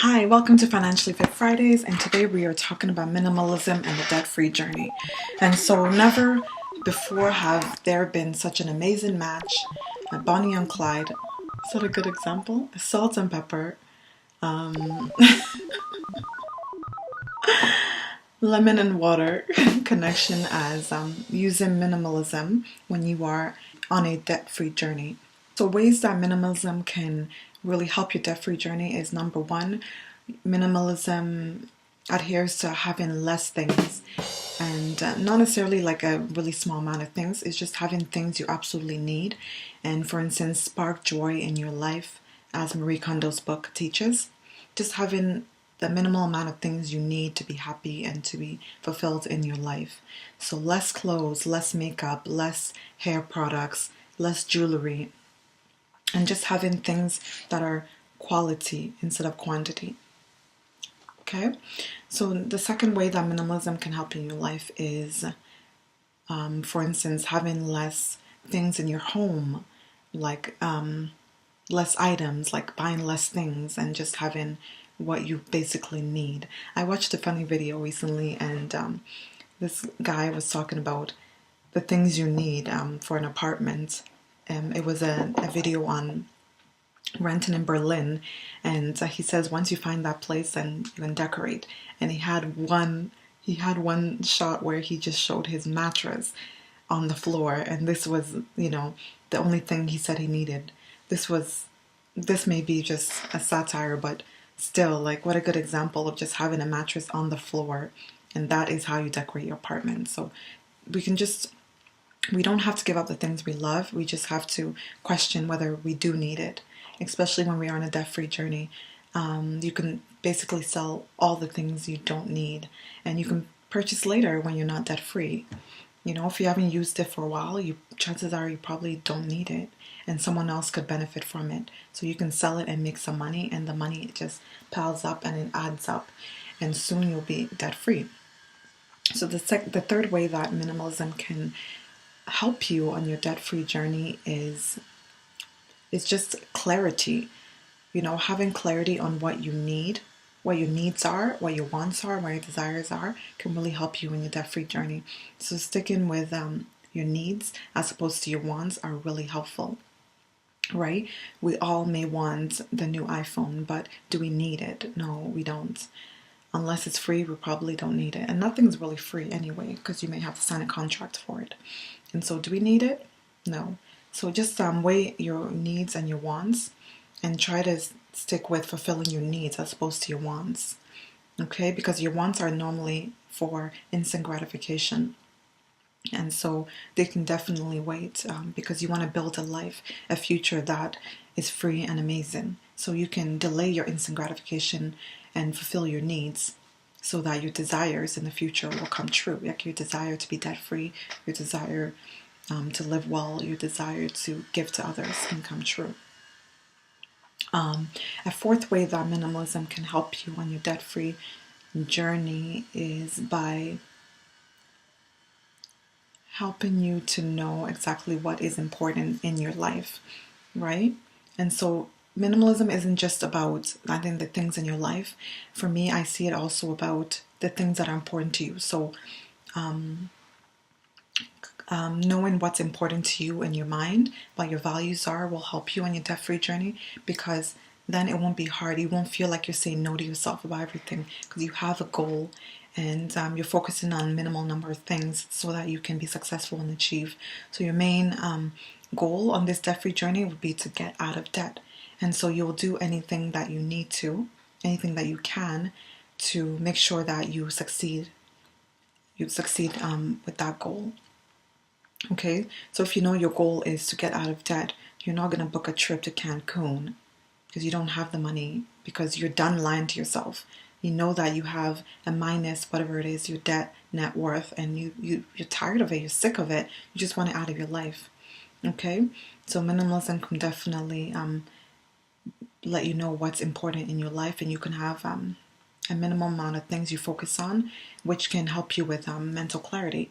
Hi, welcome to Financially Fit Fridays, and today we are talking about minimalism and the debt-free journey. And so never before have there been such an amazing match. Bonnie and Clyde, is that a good example? Salt and pepper, lemon and water connection as using minimalism when you are on a debt-free journey. So ways that minimalism can really help your debt-free journey is number one, minimalism adheres to having less things and not necessarily like a really small amount of things. It's just having things you absolutely need and, for instance, spark joy in your life, as Marie Kondo's book teaches. Just having the minimal amount of things you need to be happy and to be fulfilled in your life. So less clothes, less makeup, less hair products, less jewelry, and just having things that are quality instead of quantity. Okay, so the second way that minimalism can help in your life is, for instance, having less things in your home, like less items, like buying less things and just having what you basically need. I watched a funny video recently, and this guy was talking about the things you need for an apartment. It was a video on renting in Berlin, and he says once you find that place, then you can decorate. And he had one shot where he just showed his mattress on the floor, and this was, the only thing he said he needed. This may be just a satire, but still, like, what a good example of just having a mattress on the floor, and that is how you decorate your apartment. So we don't have to give up the things we love. We just have to question whether we do need it, especially when we are on a debt-free journey. You can basically sell all the things you don't need, and you can purchase later when you're not debt-free. If you haven't used it for a while, chances are you probably don't need it, and someone else could benefit from it. So you can sell it and make some money, and the money just piles up and it adds up, and soon you'll be debt-free. So the third way that minimalism can help you on your debt-free journey is just clarity. Having clarity on what you need, what your needs are, what your wants are, what your desires are, can really help you in your debt-free journey. So sticking with your needs as opposed to your wants are really helpful, right? We all may want the new iPhone, but do we need it? No, we don't. Unless it's free, we probably don't need it. And nothing's really free anyway, because you may have to sign a contract for it. And so do we need it? No. So just weigh your needs and your wants and try to stick with fulfilling your needs as opposed to your wants. Okay? Because your wants are normally for instant gratification. And so they can definitely wait because you want to build a life, a future that is free and amazing. So you can delay your instant gratification and fulfill your needs so that your desires in the future will come true. Like your desire to be debt-free, your desire to live well, your desire to give to others can come true. A fourth way that minimalism can help you on your debt-free journey is by helping you to know exactly what is important in your life, right? And so minimalism isn't just about, I think, the things in your life. For me, I see it also about the things that are important to you. So knowing what's important to you in your mind, what your values are, will help you on your debt-free journey, because then it won't be hard. You won't feel like you're saying no to yourself about everything because you have a goal, and you're focusing on a minimal number of things so that you can be successful and achieve. So your main goal on this debt-free journey would be to get out of debt. And so you'll do anything that you need to, anything that you can, to make sure that you succeed. With that goal. Okay, so if you know your goal is to get out of debt, you're not going to book a trip to Cancun because you don't have the money, because you're done lying to yourself. You know that you have a minus, whatever it is, your debt net worth, and you're tired of it, you're sick of it, you just want it out of your life. Okay, so minimalism can definitely let you know what's important in your life, and you can have a minimum amount of things you focus on, which can help you with mental clarity.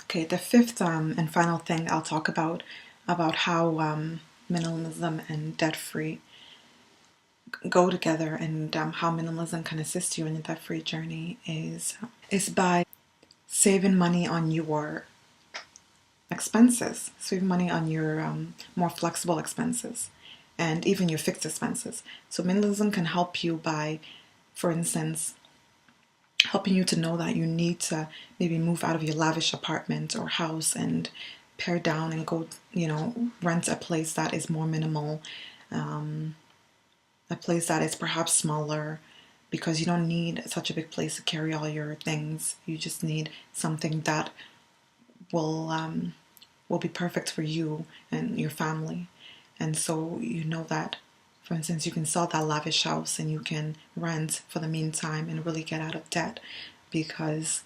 Okay, the fifth and final thing I'll talk about how minimalism and debt-free go together, and how minimalism can assist you in your debt-free journey is by saving money on your expenses, saving money on your more flexible expenses, and even your fixed expenses. So minimalism can help you by, for instance, helping you to know that you need to maybe move out of your lavish apartment or house and pare down and go, rent a place that is more minimal, a place that is perhaps smaller, because you don't need such a big place to carry all your things. You just need something that will be perfect for you and your family. And so you know that, for instance, you can sell that lavish house and you can rent for the meantime and really get out of debt, because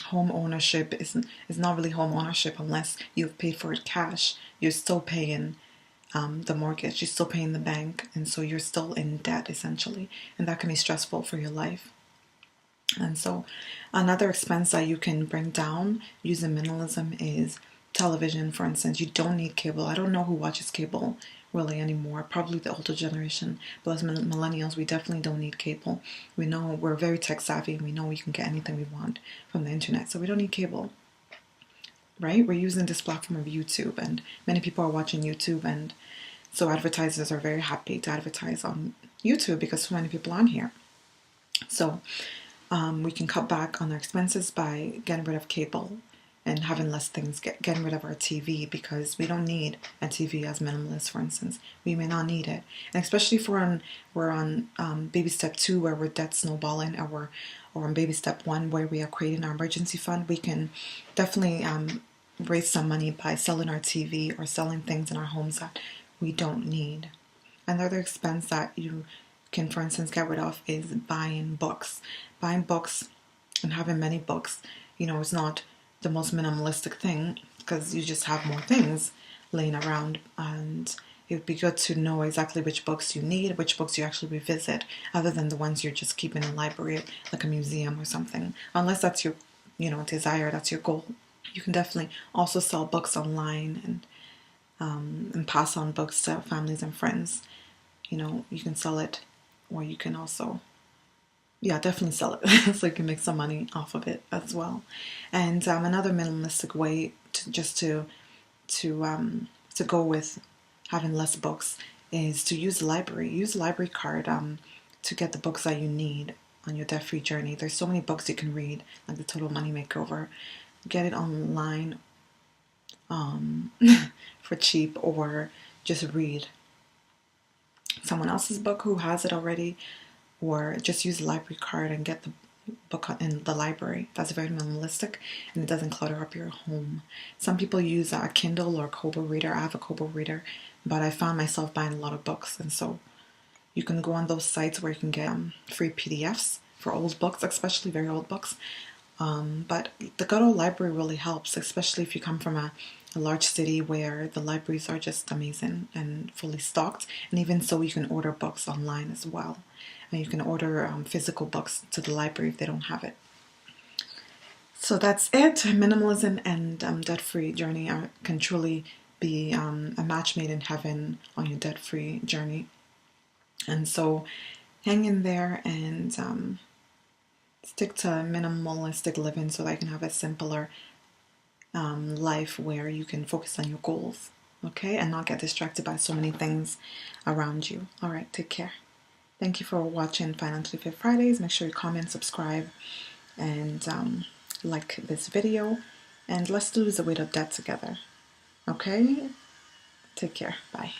home ownership is not really home ownership unless you've paid for it cash. You're still paying the mortgage, you're still paying the bank, and so you're still in debt essentially, and that can be stressful for your life. And so another expense that you can bring down using minimalism is television, for instance. You don't need cable. I don't know who watches cable really anymore, probably the older generation, but as millennials, we definitely don't need cable. We know we're very tech savvy, and we know we can get anything we want from the internet, so we don't need cable, right? We're using this platform of YouTube, and many people are watching YouTube, and so advertisers are very happy to advertise on YouTube because so many people are on here. So we can cut back on our expenses by getting rid of cable and having less things, getting rid of our TV, because we don't need a TV as minimalists, for instance. We may not need it. And especially if we're on baby step 2 where we're debt snowballing, or on baby step 1 where we are creating our emergency fund, we can definitely raise some money by selling our TV or selling things in our homes that we don't need. Another expense that you can, for instance, get rid of is buying books. Buying books and having many books, it's not the most minimalistic thing, because you just have more things laying around, and it would be good to know exactly which books you need, which books you actually revisit, other than the ones you're just keeping in a library, like a museum or something, unless that's your, desire, that's your goal. You can definitely also sell books online and pass on books to families and friends. You can sell it, or you can also, definitely sell it so you can make some money off of it as well. And another minimalistic way to go with having less books is to use the library. Use the library card to get the books that you need on your debt-free journey. There's so many books you can read, like the Total Money Makeover. Get it online for cheap, or just read someone else's book who has it already, or just use the library card and get the book in the library. That's very minimalistic, and it doesn't clutter up your home. Some people use a Kindle or Kobo reader. I have a Kobo reader, but I found myself buying a lot of books, and so you can go on those sites where you can get free PDFs for old books, especially very old books. But the good old library really helps, especially if you come from a large city where the libraries are just amazing and fully stocked. And even so, you can order books online as well. And you can order physical books to the library if they don't have it. So that's it. Minimalism and debt-free journey can truly be a match made in heaven on your debt-free journey. And so hang in there and stick to minimalistic living so that you can have a simpler life where you can focus on your goals, okay, and not get distracted by so many things around you. All right, take care. Thank you for watching Financially Fit Fridays. Make sure you comment, subscribe, and like this video, and let's lose the weight of debt together. Okay, take care. Bye.